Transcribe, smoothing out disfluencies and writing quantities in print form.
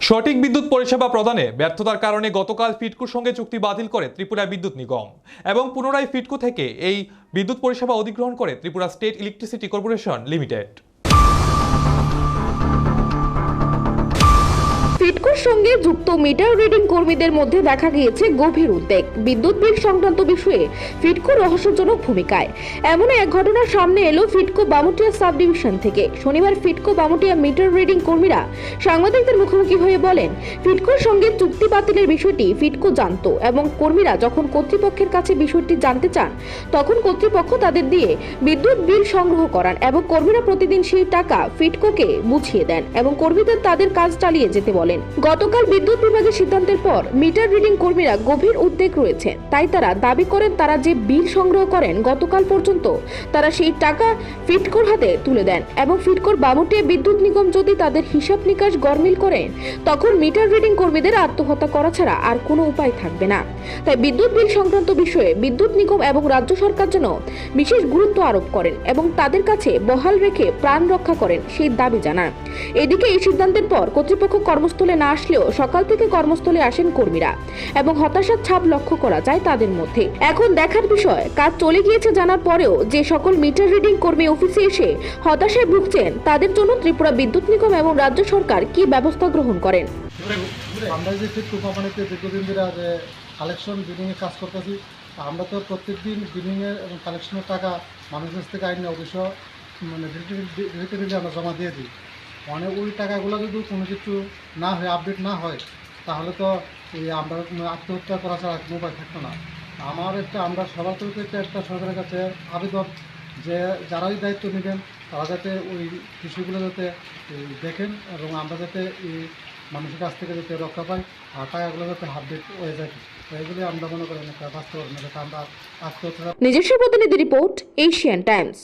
সঠিক বিদ্যুৎ পরিষেবা প্রদানে ব্যর্থতার কারণে গতকাল ফিডকোর সঙ্গে চুক্তি বাতিল করে ত্রিপুরা বিদ্যুৎ নিগম এবং পুনরায় ফিডকো থেকে এই বিদ্যুৎ পরিষেবা অধিগ্রহণ করে Tripura state electricity corporation limited. ফিডকোর সঙ্গে যুক্ত মিটার রিডিং কর্মীদের মধ্যে দেখা গিয়েছে গভীর উদ্বেগ। বিদ্যুৎ বিল সংক্রান্ত বিষয়ে ফিডকো রহস্যজনক ভূমিকায়। এমন এক ঘটনা সামনে এলো ফিডকো বামুটিয়া সাব ডিভিশন থেকে। শনিবার ফিডকো বামুটিয়া মিটার রিডিং কর্মীরা সাংবাদিকদের মুখোমুখি হয়ে বলেন, ফিডকোর সঙ্গে চুক্তি বাতিলের বিষয়টি ফিডকো জানতো এবং কর্মীরা যখন কর্তৃপক্ষের কাছে বিষয়টি জানতে চান তখন কর্তৃপক্ষ তাদের দিয়ে বিদ্যুৎ বিল সংগ্রহ করান এবং কর্মীরা প্রতিদিন সেই টাকা ফিডকোকে বুঝিয়ে দেন এবং কর্মীদের তাদের কাজ চালিয়ে যেতে বলেন। গতকাল বিদ্যুৎ বিভাগের সিদ্ধান্তের পর মিটার রিডিং কর্মীরা গভীর উদ্বেগ রয়েছে। তাই তারা দাবি করেন তারা যে বিল সংগ্রহ করেন গতকাল পর্যন্ত তারা সেই টাকা ফিডকোর হাতে তুলে দেন এবং ফিডকোর বামুটিয়া বিদ্যুৎ নিগম যদি তাদের হিসাব নিকাশ গরমিল করেন তখন মিটার রিডিং কর্মীদের আত্মহত্যা করা ছাড়া আর কোনো উপায় থাকবে না। তাই বিদ্যুৎ বিল সংক্রান্ত বিষয়ে বিদ্যুৎ নিগম এবং রাজ্য সরকার যেন বিশেষ গুরুত্ব আরোপ করেন এবং তাদের কাছে বহাল রেখে প্রাণ রক্ষা করেন সেই দাবি জানান। এদিকে এই সিদ্ধান্তের পর কর্তৃপক্ষ কর্মস্থলে না আসলেও সকাল থেকে কর্মস্থলে আসেন কর্মীরা এবং হতাশার ছাপ লক্ষ্য করা যায় তাদের মধ্যে। এখন দেখার বিষয়, কাজ চলে গিয়েছে জানার পরেও যে সকল মিটার রিডিং কর্মী অফিসে এসে হতাশায় ভুগছেন তাদের জন্য ত্রিপুরা বিদ্যুৎ নিগম এবং রাজ্য সরকার কি ব্যবস্থা গ্রহণ করেন। আমরা যে ফিডকো কোম্পানিতে দীর্ঘদিন ধরে কালেকশন বিলিংয়ে কাজ করতেছি, আমরা তো প্রত্যেক দিন বিলিংয়ের এবং কালেকশনের টাকা মানুষের কাছ থেকে আইনে অবশ্য ডিজিটালি আমরা জমা দিয়ে দিই। মানে ওই টাকাগুলো যদি কোনো কিছু না হয়, আপডেট না হয়, তাহলে তো এই আমরা আত্মহত্যা করা ছাড়া কোনো উপায় থাকতো না। আমরা সবার তরফ থেকে একটা সরকারের কাছে আবেদন যে যারাই দায়িত্ব নেবেন তারা যাতে ওই বিষয়গুলো যাতে দেখেন এবং আমরা যাতে এই মানুষের কাছ থেকে যাতে রক্ষা পাই আর টাকাগুলো যাতে আপডেট হয়ে যায়। এইগুলি আমরা মনে করেন একটা বাস্তব আমরা আত্মহত্যা। নিজস্ব প্রতিনিধি রিপোর্ট, এশিয়ান টাইমস।